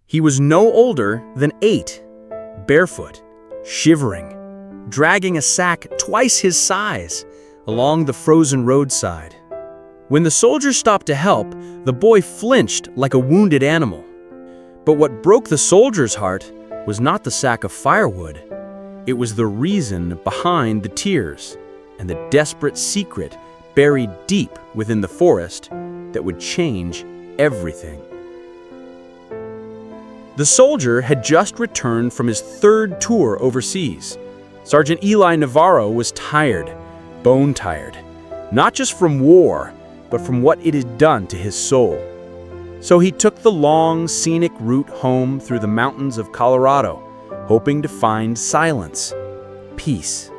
He was no older than 8, barefoot, shivering, dragging a sack twice his size along the frozen roadside. When the soldiers stopped to help, the boy flinched like a wounded animal. But what broke the soldier's heart was not the sack of firewood. It was the reason behind the tears and the desperate secret buried deep within the forest that would change everything. The soldier had just returned from his 3rd tour overseas. Sergeant Eli Navarro was tired, bone-tired, not just from war, but from what it had done to his soul. So he took the long, scenic route home through the mountains of Colorado, hoping to find silence, peace.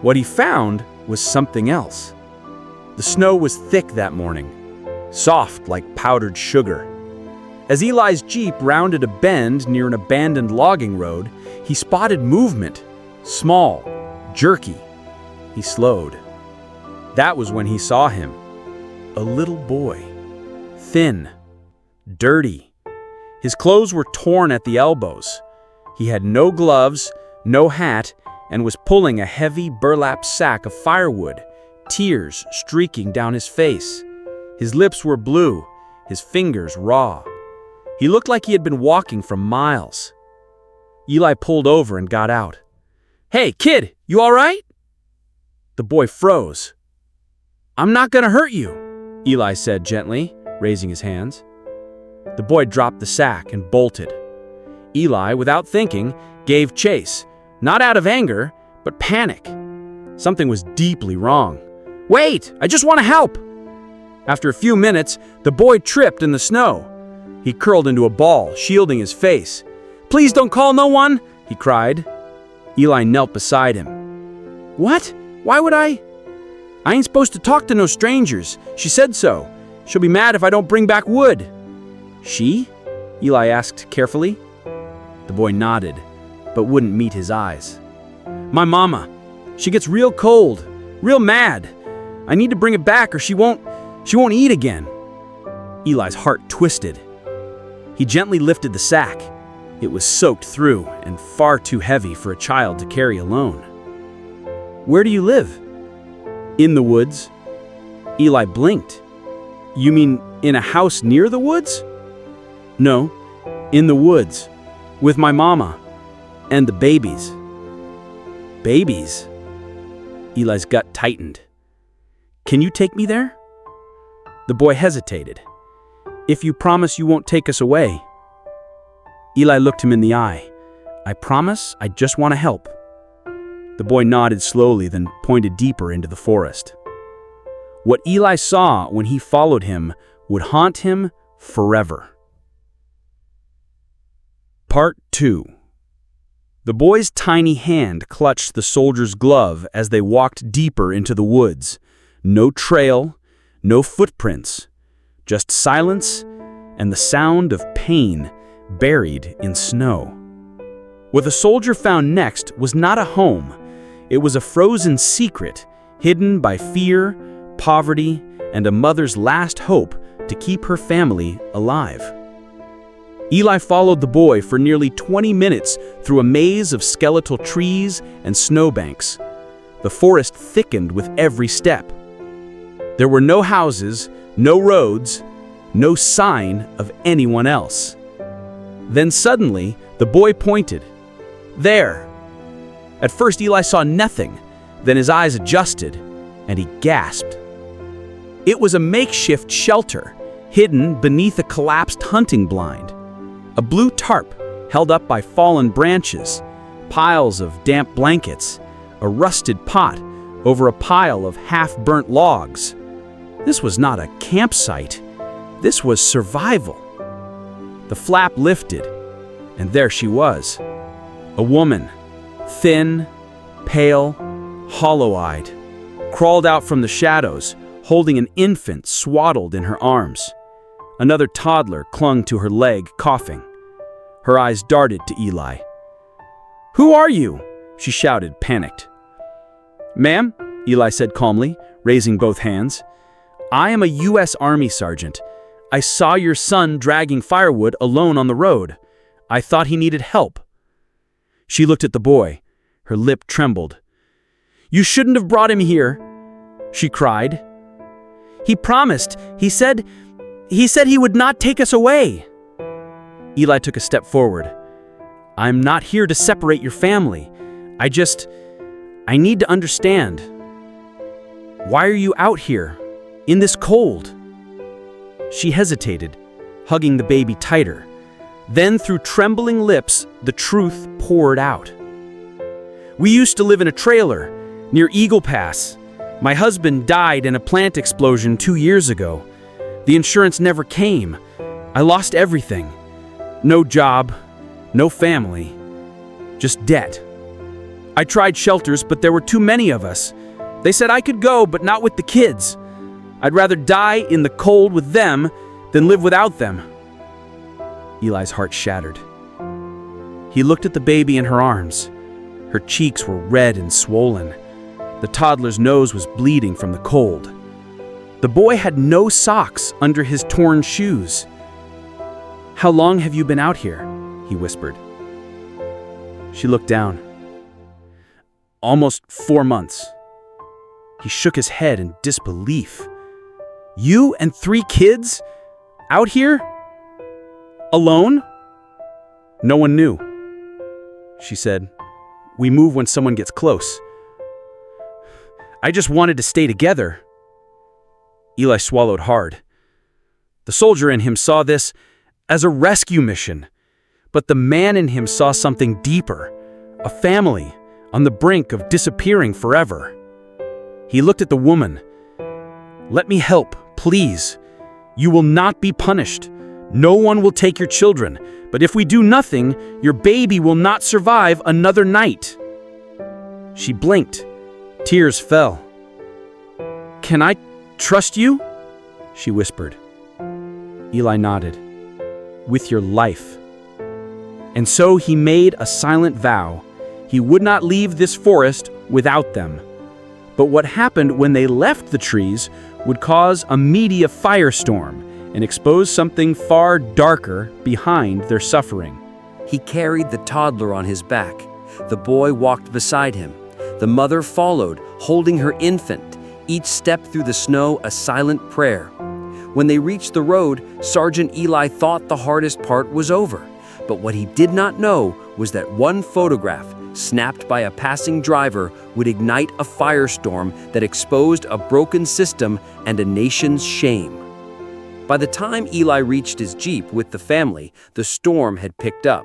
What he found was something else. The snow was thick that morning, soft like powdered sugar. As Eli's Jeep rounded a bend near an abandoned logging road, he spotted movement, small, jerky. He slowed. That was when he saw him. A little boy. Thin. Dirty. His clothes were torn at the elbows. He had no gloves, no hat, and was pulling a heavy burlap sack of firewood, tears streaking down his face. His lips were blue, his fingers raw. He looked like he had been walking for miles. Eli pulled over and got out. "Hey, kid, you all right?" The boy froze. "I'm not gonna hurt you," Eli said gently, raising his hands. The boy dropped the sack and bolted. Eli, without thinking, gave chase, not out of anger, but panic. Something was deeply wrong. "Wait, I just want to help." After a few minutes, the boy tripped in the snow. He curled into a ball, shielding his face. "Please don't call no one," he cried. Eli knelt beside him. "What? Why would I? I ain't supposed to talk to no strangers. She said so. She'll be mad if I don't bring back wood." "She?" Eli asked carefully. The boy nodded, but wouldn't meet his eyes. "My mama. She gets real cold, real mad. I need to bring it back or she won't eat again." Eli's heart twisted. He gently lifted the sack. It was soaked through and far too heavy for a child to carry alone. "Where do you live?" "In the woods." Eli blinked. "You mean in a house near the woods?" "No, in the woods, with my mama and the babies." "Babies?" Eli's gut tightened. "Can you take me there?" The boy hesitated. "If you promise you won't take us away." Eli looked him in the eye. "I promise, I just want to help." The boy nodded slowly, then pointed deeper into the forest. What Eli saw when he followed him would haunt him forever. Part 2. The boy's tiny hand clutched the soldier's glove as they walked deeper into the woods. No trail, no footprints, just silence and the sound of pain buried in snow. What the soldier found next was not a home. It was a frozen secret, hidden by fear, poverty, and a mother's last hope to keep her family alive. Eli followed the boy for nearly 20 minutes through a maze of skeletal trees and snowbanks. The forest thickened with every step. There were no houses, no roads, no sign of anyone else. Then suddenly, the boy pointed. There! At first, Eli saw nothing. Then his eyes adjusted, and he gasped. It was a makeshift shelter, hidden beneath a collapsed hunting blind. A blue tarp held up by fallen branches, piles of damp blankets, a rusted pot over a pile of half-burnt logs. This was not a campsite. This was survival. The flap lifted, and there she was. A woman, thin, pale, hollow-eyed, crawled out from the shadows, holding an infant swaddled in her arms. Another toddler clung to her leg, coughing. Her eyes darted to Eli. "Who are you?" she shouted, panicked. "Ma'am," Eli said calmly, raising both hands, "I am a U.S. Army sergeant. I saw your son dragging firewood alone on the road. I thought he needed help." She looked at the boy. Her lip trembled. "You shouldn't have brought him here," she cried. "He promised. He said he would not take us away." Eli took a step forward. "I'm not here to separate your family. I need to understand. Why are you out here, in this cold?" She hesitated, hugging the baby tighter. Then, through trembling lips, the truth poured out. "We used to live in a trailer near Eagle Pass. My husband died in a plant explosion 2 years ago. The insurance never came. I lost everything. No job, no family, just debt. I tried shelters, but there were too many of us. They said I could go, but not with the kids. I'd rather die in the cold with them than live without them." Eli's heart shattered. He looked at the baby in her arms. Her cheeks were red and swollen. The toddler's nose was bleeding from the cold. The boy had no socks under his torn shoes. "How long have you been out here?" he whispered. She looked down. "Almost 4 months." He shook his head in disbelief. "You and 3 kids? Out here? Alone?" "No one knew," she said. "We move when someone gets close. I just wanted to stay together." Eli swallowed hard. The soldier in him saw this as a rescue mission, but the man in him saw something deeper, a family on the brink of disappearing forever. He looked at the woman. "Let me help, please. You will not be punished. No one will take your children, but if we do nothing, your baby will not survive another night." She blinked. Tears fell. "Can I trust you?" she whispered. Eli nodded. "With your life." And so he made a silent vow. He would not leave this forest without them. But what happened when they left the trees would cause a media firestorm and expose something far darker behind their suffering. He carried the toddler on his back. The boy walked beside him. The mother followed, holding her infant, each step through the snow a silent prayer. When they reached the road, Sergeant Eli thought the hardest part was over. But what he did not know was that one photograph, snapped by a passing driver, would ignite a firestorm that exposed a broken system and a nation's shame. By the time Eli reached his Jeep with the family, the storm had picked up.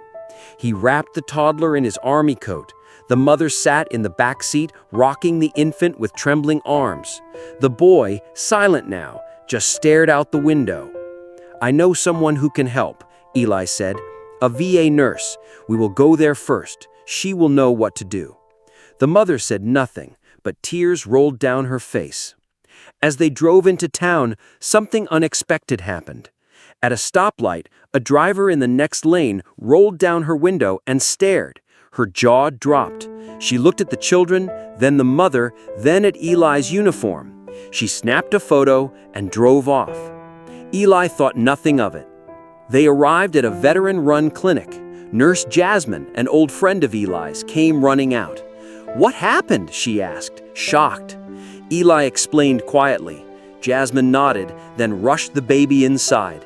He wrapped the toddler in his army coat. The mother sat in the back seat, rocking the infant with trembling arms. The boy, silent now, just stared out the window. "I know someone who can help," Eli said. "A VA nurse. We will go there first. She will know what to do." The mother said nothing, but tears rolled down her face. As they drove into town, something unexpected happened. At a stoplight, a driver in the next lane rolled down her window and stared. Her jaw dropped. She looked at the children, then the mother, then at Eli's uniform. She snapped a photo and drove off. Eli thought nothing of it. They arrived at a veteran-run clinic. Nurse Jasmine, an old friend of Eli's, came running out. "What happened?" she asked, shocked. Eli explained quietly. Jasmine nodded, then rushed the baby inside.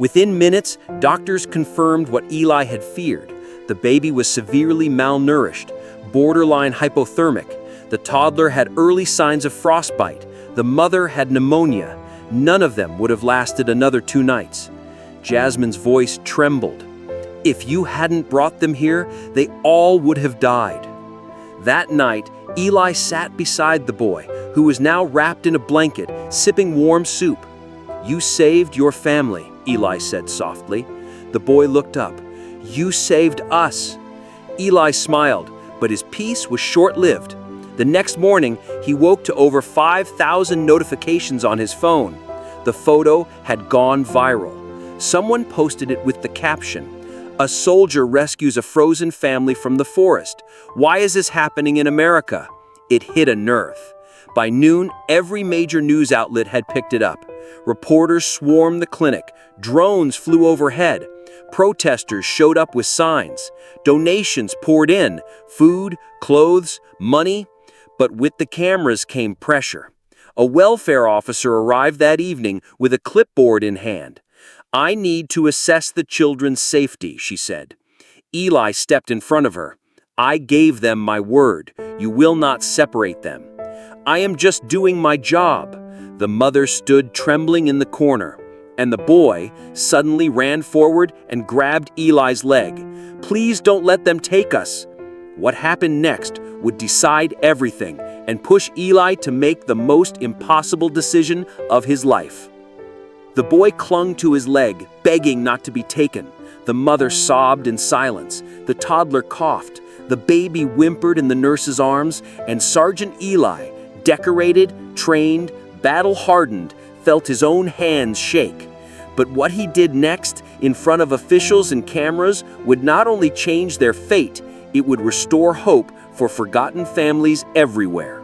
Within minutes, doctors confirmed what Eli had feared. The baby was severely malnourished, borderline hypothermic. The toddler had early signs of frostbite. The mother had pneumonia. None of them would have lasted another 2 nights. Jasmine's voice trembled. "If you hadn't brought them here, they all would have died." That night, Eli sat beside the boy, who was now wrapped in a blanket, sipping warm soup. "You saved your family," Eli said softly. The boy looked up. "You saved us." Eli smiled, but his peace was short-lived. The next morning, he woke to over 5,000 notifications on his phone. The photo had gone viral. Someone posted it with the caption, "A soldier rescues a frozen family from the forest. Why is this happening in America?" It hit a nerve. By noon, every major news outlet had picked it up. Reporters swarmed the clinic. Drones flew overhead. Protesters showed up with signs. Donations poured in, food, clothes, money. But with the cameras came pressure. A welfare officer arrived that evening with a clipboard in hand. "I need to assess the children's safety," she said. Eli stepped in front of her. "I gave them my word. You will not separate them." "I am just doing my job." The mother stood trembling in the corner, and the boy suddenly ran forward and grabbed Eli's leg. "Please don't let them take us." What happened next would decide everything and push Eli to make the most impossible decision of his life. The boy clung to his leg, begging not to be taken. The mother sobbed in silence. The toddler coughed. The baby whimpered in the nurse's arms, and Sergeant Eli, decorated, trained, battle-hardened, felt his own hands shake. But what he did next, in front of officials and cameras, would not only change their fate, it would restore hope for forgotten families everywhere.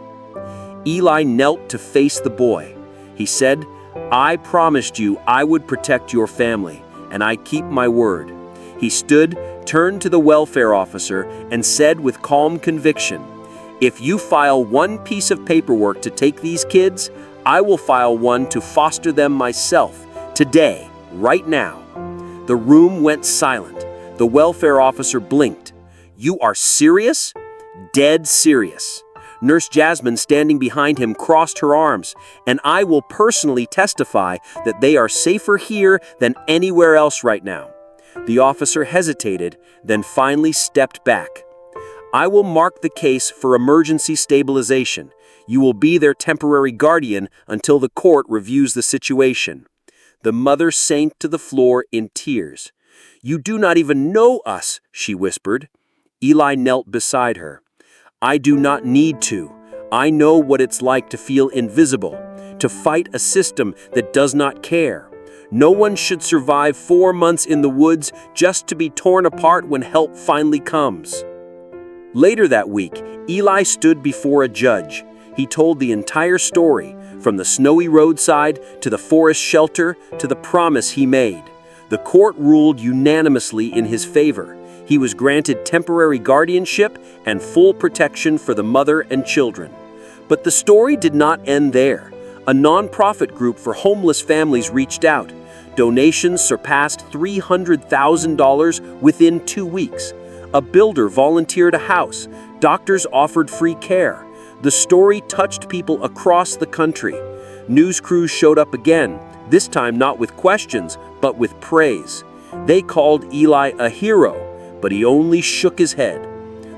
Eli knelt to face the boy. He said, "I promised you I would protect your family, and I keep my word." He stood, turned to the welfare officer, and said with calm conviction, "If you file one piece of paperwork to take these kids, I will file one to foster them myself, today, right now." The room went silent. The welfare officer blinked. "You are serious?" "Dead serious." Nurse Jasmine, standing behind him, crossed her arms. "And I will personally testify that they are safer here than anywhere else right now." The officer hesitated, then finally stepped back. "I will mark the case for emergency stabilization. You will be their temporary guardian until the court reviews the situation." The mother sank to the floor in tears. "You do not even know us," she whispered. Eli knelt beside her. "I do not need to. I know what it's like to feel invisible, to fight a system that does not care. No one should survive 4 months in the woods just to be torn apart when help finally comes." Later that week, Eli stood before a judge. He told the entire story, from the snowy roadside to the forest shelter to the promise he made. The court ruled unanimously in his favor. He was granted temporary guardianship and full protection for the mother and children. But the story did not end there. A nonprofit group for homeless families reached out. Donations surpassed $300,000 within 2 weeks. A builder volunteered a house. Doctors offered free care. The story touched people across the country. News crews showed up again, this time not with questions, but with praise. They called Eli a hero, but he only shook his head.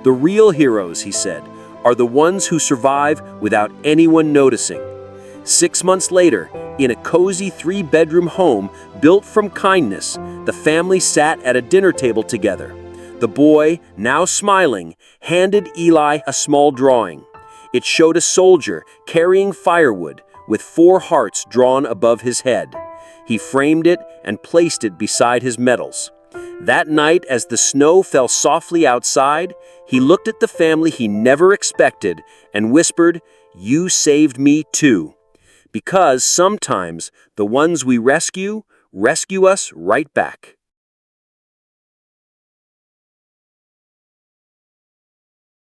"The real heroes," he said, "are the ones who survive without anyone noticing." 6 months later, in a cozy 3-bedroom home built from kindness, the family sat at a dinner table together. The boy, now smiling, handed Eli a small drawing. It showed a soldier carrying firewood with 4 hearts drawn above his head. He framed it and placed it beside his medals. That night, as the snow fell softly outside, he looked at the family he never expected and whispered, "You saved me too." Because sometimes the ones we rescue us right back.